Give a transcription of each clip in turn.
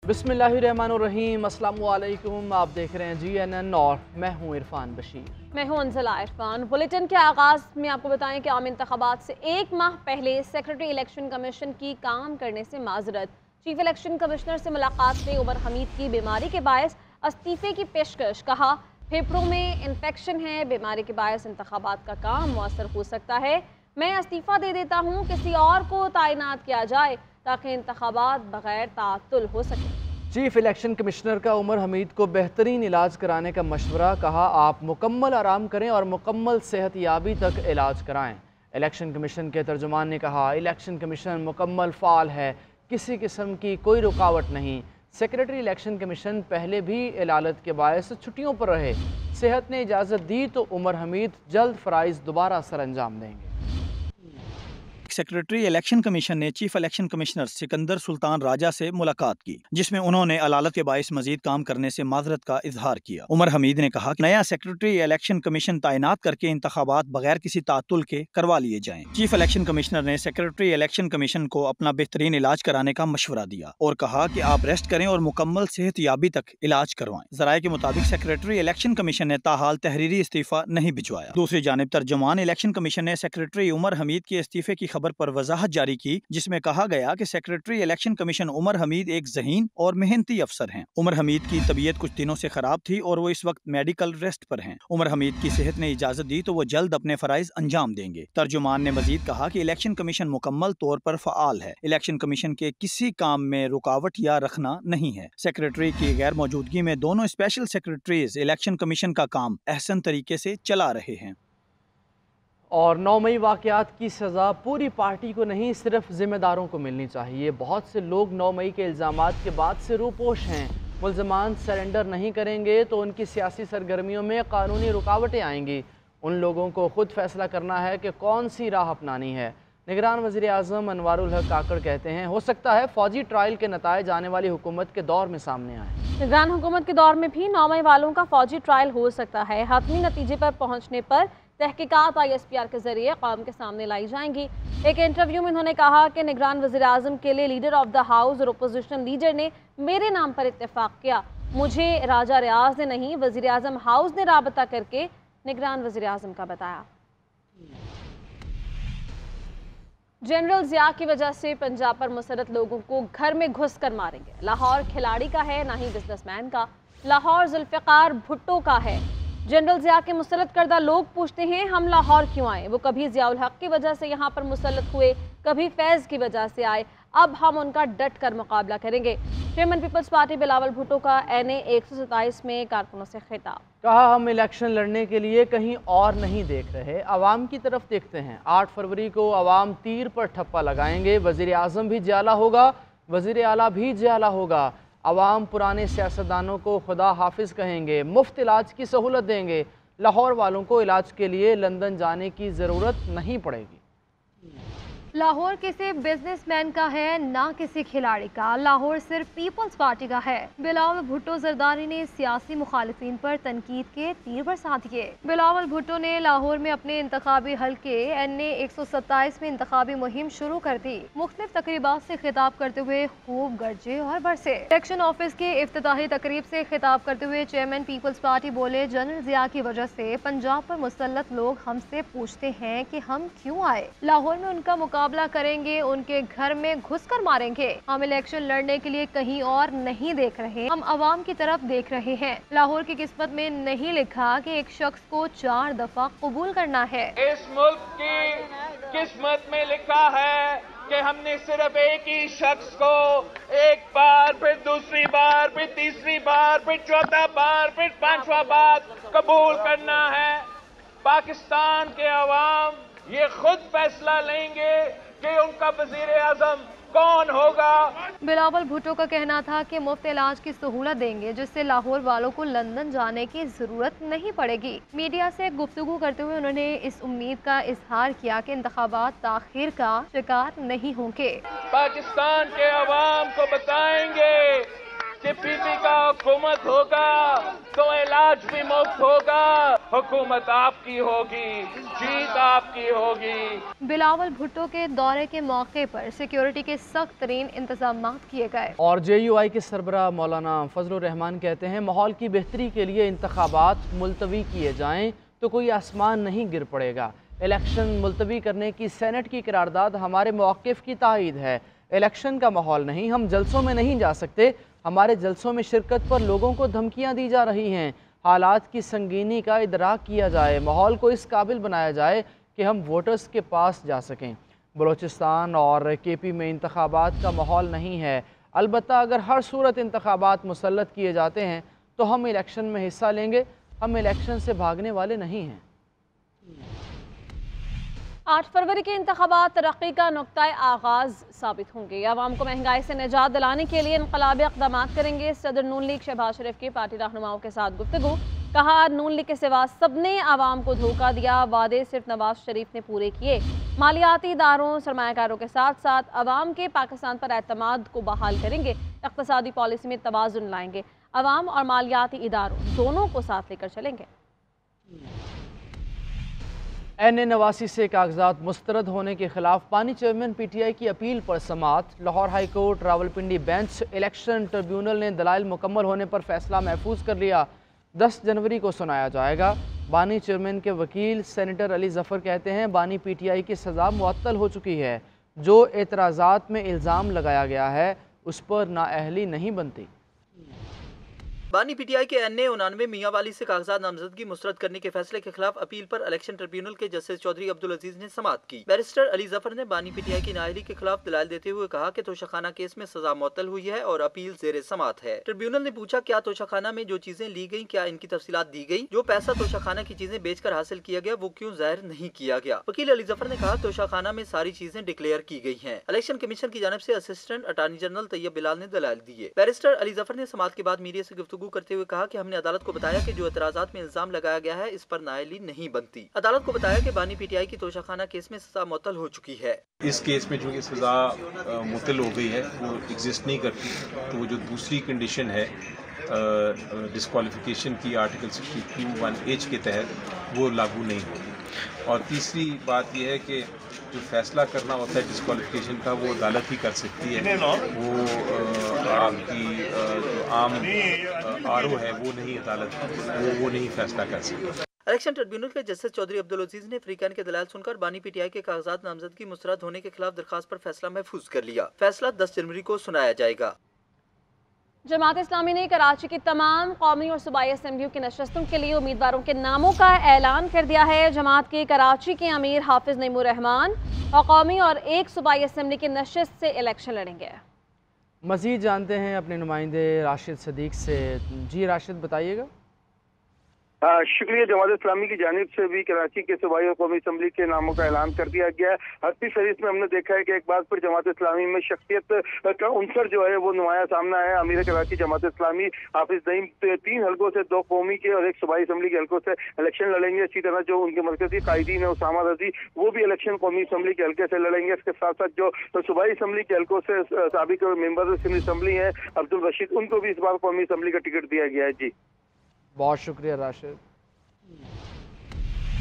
बिस्मिल्लाहिर्रहमानिर्रहीम, अस्सलाम वालेकुम। आप देख रहे हैं GNN और मैं हूं इरफान बशीर। मैं हूं अंजला इरफान। बुलेटिन के आगाज़ में आपको बताएं कि आम इंतखाबात से एक माह पहले सेक्रेटरी इलेक्शन कमीशन की काम करने से माजरत। चीफ इलेक्शन कमिश्नर से मुलाकात में उमर हमीद की बीमारी के बायस इस्तीफे की पेशकश। कहा फेफड़ों में इन्फेक्शन है, बीमारी के बायस इंतखाबात का काम मुअस्सर हो सकता है। मैं इस्तीफ़ा दे देता हूँ, किसी और को तैनात किया जाए ताकि इंतखाबात बगैर ताअत्तुल हो सके। चीफ इलेक्शन कमिश्नर का उमर हमीद को बेहतरीन इलाज कराने का मशवरा। कहा आप मुकम्मल आराम करें और मुकम्मल सेहतयाबी तक इलाज कराएं। इलेक्शन कमीशन के तर्जुमान ने कहा इलेक्शन कमीशन मुकम्मल फ़ाल है, किसी किस्म की कोई रुकावट नहीं। सेक्रेटरी इलेक्शन कमीशन पहले भी इलालत के बायस छुट्टियों पर रहे, सेहत ने इजाज़त दी तो उमर हमीद जल्द फ़राइज़ दोबारा सर अंजाम देंगे। सेक्रेटरी इलेक्शन कमीशन ने chief election commissioner Sikandar Sultan Raja से मुलाकात की, जिसमें उन्होंने अदालत के बायस मजीद काम करने से माजरत का इजहार किया। उमर हमीद ने कहा कि नया सेक्रेटरी इलेक्शन कमीशन तैनात करके इंतखाबात बगैर किसी तातुल के करवा लिए जाएं। चीफ इलेक्शन कमिश्नर ने सेक्रेटरी इलेक्शन कमीशन को अपना बेहतरीन इलाज कराने का मशवरा दिया और कहा कि आप रेस्ट करें और मुकम्मल सेहतयाबी तक इलाज करवाएं। जराये के मुताबिक सेक्रेटरी इलेक्शन कमीशन ने ताहाल तहरीरी इस्तीफा नहीं भिजवाया। दूसरी जानिब तर्जुमान इलेक्शन कमीशन ने सेक्रेटरी उमर हमीद के इस्तीफे की खबर पर वजाहत जारी की, जिसमें कहा गया कि secretary election commission Umar Hamid एक ज़हीन और मेहनती अफसर हैं। उमर हमीद की तबीयत कुछ दिनों से खराब थी और वो इस वक्त मेडिकल रेस्ट पर हैं। उमर हमीद की सेहत ने इजाजत दी तो वो जल्द अपने फराइज अंजाम देंगे। तर्जुमान ने मजीद कहा कि इलेक्शन कमीशन मुकम्मल तौर पर फ़आल है, इलेक्शन कमीशन के किसी काम में रुकावट या रखना नहीं है। सेक्रेटरी की गैर मौजूदगी में दोनों स्पेशल सेक्रेटरीज इलेक्शन कमीशन का काम अहसन तरीके से चला रहे हैं। और 9 मई वाक़यात की सज़ा पूरी पार्टी को नहीं, सिर्फ ज़िम्मेदारों को मिलनी चाहिए। बहुत से लोग 9 मई के इल्ज़ामात के बाद से रूपोश हैं। मुल्ज़मान सरेंडर नहीं करेंगे तो उनकी सियासी सरगर्मियों में कानूनी रुकावटें आएंगी। उन लोगों को खुद फैसला करना है कि कौन सी राह अपनानी है। निगरान वज़ीर आज़म अनवारुल हक काकड़ कहते हैं हो सकता है फ़ौजी ट्रायल के नताइज आने वाली हुकूमत के दौर में सामने आए। निगरान हुकूमत के दौर में भी 9 मई वालों का फ़ौजी ट्रायल हो सकता है। हतमी नतीजे पर पहुँचने पर तहकीकात ISPR के जरिए कौम के सामने लाई जाएंगी। एक इंटरव्यू में उन्होंने कहा कि निगरान वज़ीर आज़म के लिए लीडर ऑफ द हाउस और अपोजिशन लीडर ने मेरे नाम पर इत्तेफाक किया। मुझे राजा रियाज ने नहीं, वज़ीर आज़म हाउस ने राबता करके निगरान वज़ीर आज़म का बताया। जनरल ज़िया की वजह से पंजाब पर मुसरत लोगों को घर में घुस कर मारेंगे। लाहौर खिलाड़ी का है, ना ही बिजनेसमैन का। लाहौर जुल्फ़िकार भुट्टो का है। जनरल ज़िया के मुसल्लत करदा लोग पूछते हैं हम लाहौर क्यों आए। वो कभी ज़ियाउल हक की वजह से यहाँ पर मुसल्लत हुए, कभी फैज़ की वजह से आए। अब हम उनका डट कर मुकाबला करेंगे। Chairman peoples party Bilawal Bhutto का NA 127 में कारकुनों से खिताब। कहा हम इलेक्शन लड़ने के लिए कहीं और नहीं देख रहे, आवाम की तरफ देखते हैं। 8 फरवरी को आवाम तीर पर ठप्पा लगाएंगे। वज़ीर आज़म भी जियाला होगा, वज़ीर आला भी जियाला होगा। आवाम पुराने सियासतदानों को खुदा हाफिज कहेंगे, मुफ्त इलाज की सहूलत देंगे। लाहौर वालों को इलाज के लिए लंदन जाने की ज़रूरत नहीं पड़ेगी। लाहौर किसी बिजनेसमैन का है, ना किसी खिलाड़ी का। लाहौर सिर्फ पीपल्स पार्टी का है। बिलावल भुट्टो जरदारी ने सियासी मुखालिफिन पर तनकीद के तीर बरसा दिए। बिलावल भुट्टो ने लाहौर में अपने इंतखाबी हल्के NA 127 में इंतखाबी मुहिम शुरू कर दी। मुख्तलिफ तकरीबात से खिताब करते हुए खूब गरजे और बरसे। इलेक्शन ऑफिस के इफ्तिताही तकरीब से खिताब करते हुए चेयरमैन पीपल्स पार्टी बोले जनरल ज़िया की वजह से पंजाब पर मुसल्लत लोग हमसे पूछते हैं कि हम क्यों आए। लाहौर में उनका मुकाबला करेंगे, उनके घर में घुसकर मारेंगे। हम इलेक्शन लड़ने के लिए कहीं और नहीं देख रहे, हम अवाम की तरफ देख रहे हैं। लाहौर की किस्मत में नहीं लिखा कि एक शख्स को 4 दफा कबूल करना है। इस मुल्क की किस्मत में लिखा है कि हमने सिर्फ एक ही शख्स को एक बार, फिर दूसरी बार, फिर तीसरी बार, फिर चौथा बार, फिर 5वां बार कबूल करना है। पाकिस्तान के अवाम ये खुद फैसला लेंगे कि उनका वजीर आजम कौन होगा। बिलावल भुट्टो का कहना था कि मुफ्त इलाज की सहूलत देंगे, जिससे लाहौर वालों को लंदन जाने की जरूरत नहीं पड़ेगी। मीडिया से गुफ्तगू करते हुए उन्होंने इस उम्मीद का इजहार किया कि इंतखाबात ताखीर का शिकार नहीं होंगे। पाकिस्तान के अवाम को बताएंगे कि पीपी का हुकूमत होगा तो इलाज भी मुफ्त होगा। हुकूमत आपकी होगी, जीत आपकी होगी। बिलावल भुट्टो के दौरे के मौके पर सिक्योरिटी के सख्त तरीन इंतजाम किए गए। और JUI के सरबराह मौलाना फजलुर रहमान कहते हैं माहौल की बेहतरी के लिए इंतखाबात मुलतवी किए जाएं तो कोई आसमान नहीं गिर पड़ेगा। इलेक्शन मुलतवी करने की सेनेट की करारदाद हमारे मौक़िफ़ की तायीद है। इलेक्शन का माहौल नहीं, हम जलसों में नहीं जा सकते। हमारे जलसों में शिरकत पर लोगों को धमकियां दी जा रही हैं। हालात की संगीनी का इदराक किया जाए, माहौल को इस काबिल बनाया जाए कि हम वोटर्स के पास जा सकें। बलूचिस्तान और KP में इंतखाबात का माहौल नहीं है, अलबत्ता अगर हर सूरत इंतखाबात मुसल्लत किए जाते हैं तो हम इलेक्शन में हिस्सा लेंगे। हम इलेक्शन से भागने वाले नहीं हैं। 8 फरवरी के इंतखाबात तरक्की का नुक्ता आगाज़ साबित होंगे। आवाम को महंगाई से निजात दिलाने के लिए इनकलाबी इक़दाम करेंगे। सदर नून लीग शहबाज शरीफ की पार्टी रहनुमाओं के साथ गुफ्तगू। कहा नून लीग के सिवा सबने आवाम को धोखा दिया, वादे सिर्फ नवाज शरीफ ने पूरे किए। मालियाती इदारों सरमायाकारों के साथ साथ आवाम के पाकिस्तान पर एतमाद को बहाल करेंगे। इक़्तिसादी पॉलिसी में तवाज़ुन लाएंगे। आवाम और मालियाती इदारों दोनों को साथ लेकर चलेंगे। NA-89 से कागजात मुस्तरद होने के खिलाफ पानी चेयरमैन PTI की अपील पर समात। Lahore high court Rawalpindi bench election tribunal ने दलाइल मुकम्मल होने पर फैसला महफूज कर लिया। 10 जनवरी को सुनाया जाएगा। बानी चेयरमैन के वकील सेनेटर अली जफ़र कहते हैं बानी PTI की सज़ा मुअत्तल हो चुकी है। जो एतराज़ात में इल्ज़ाम लगाया गया है उस पर नाअहली नहीं बनती। बानी PTI के NA-99 मियांवाली से कागजात नामजदगी मुस्तरद करने के फैसले के खिलाफ अपील पर इलेक्शन ट्रिब्यूनल के जस्टिस चौधरी अब्दुल अजीज ने समाअत की। बैरिस्टर अली जफर ने बानी PTI की नाअहली के खिलाफ दलाइल देते हुए कहा कि तोशाखाना केस में सजा मुअत्तल हुई है और अपील ज़ेरे समाअत है। ट्रिब्यूनल ने पूछा क्या तोशाखाना में जो चीजें ली गयी क्या इनकी तफसीलात दी गयी? जो पैसा तोशाखाना की चीजें बेचकर हासिल किया गया वो क्यों जाहिर नहीं किया गया? वकील अली जफर ने कहा तोशाखाना में सारी चीजें डिक्लेयर की गयी है। इलेक्शन कमीशन की जानिब से assistant attorney general Tayyab Bilal ने दलाइल दिए। बैरिस्टर अली जफर ने समाअत के बाद मीडिया से गुफ्तगू करते हुए कहा हमने अदालत को बताया कि जो एतराज़ात में इल्जाम लगाया गया है इस पर नाअहली नहीं बनती। अदालत को बताया कि बानी PTI की तोशाखाना केस में सजा मुअत्तल हो चुकी है। इस केस में जो सजा मुअत्तल हो गई है वो एग्जिस्ट नहीं करती, तो वो जो दूसरी कंडीशन है डिस्क्वालिफिकेशन की आर्टिकल 62(1)H के तहत वो लागू नहीं होगी। और तीसरी बात यह है कि जो फैसला करना होता है डिस्क्वालिफिकेशन का वो अदालत ही कर सकती है। वो आपकी जो आम RO है वो नहीं, अदालत वो नहीं फैसला कर सकती। इलेक्शन ट्रिब्यूनल के जस्टिस चौधरी अब्दुल अजीज ने फ्रीकान के दलाल सुनकर बानी PTI के कागजात नामजदगी मुस्तरद होने के खिलाफ दरखास्त पर फैसला महफूज कर लिया। फैसला 10 जनवरी को सुनाया जाएगा। जमात इस्लामी ने कराची की तमाम कौमी और सूबाई असम्बलियों की नशस्तों के लिए उम्मीदवारों के नामों का ऐलान कर दिया है। जमात के कराची के अमीर हाफिज नईमुर रहमान और कौमी और एक सूबाई असम्बली की नशस्त से इलेक्शन लड़ेंगे। मज़ीद जानते हैं अपने नुमाइंदे राशिद सदीक से। जी राशिद बताइएगा। शुक्रिया। जमात इस्लामी की जानिब से भी कराची के सूबाई और कौमी असम्बली के नामों का ऐलान कर दिया गया है। 38 फहरिस्त में हमने देखा है कि एक बार फिर जमात इस्लामी में शख्सियत का उनसर जो है वो नुमाया सामना है। अमीर कराची जमात इस्लामी हाफिज नईम 3 हल्कों से 2 कौमी के और 1 सूबाई असम्बली के हल्कों से इलेक्शन लड़ेंगे। इसी तरह जो उनके मरकजी कायदीन है उसामा रजी वो भी इलेक्शन कौमी असम्बली के हल्के से लड़ेंगे। इसके साथ साथ जो सूबाई असम्बली के हल्कों से साबिक मेंबर असम्बली है अब्दुल रशीद, उनको भी इस बार कौमी असम्बली का टिकट दिया गया है। जी बहुत शुक्रिया राशिद।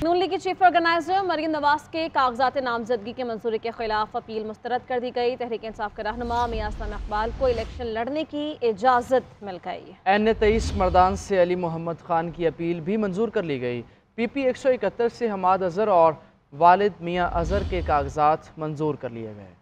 नून लीग की चीफ ऑर्गेनाइजर मरीम नवाज के कागजात नामजदगी के मंजूरी के खिलाफ अपील मुस्तरद कर दी गई। तहरीक इंसाफ के रहनुमा मियां इस्लाम इकबाल को इलेक्शन लड़ने की इजाज़त मिल गई। NA-23 मर्दान से अली मोहम्मद खान की अपील भी मंजूर कर ली गई। PP 171 से हमाद अजहर और वालिद मियां अजहर के कागजात मंजूर कर लिए गए।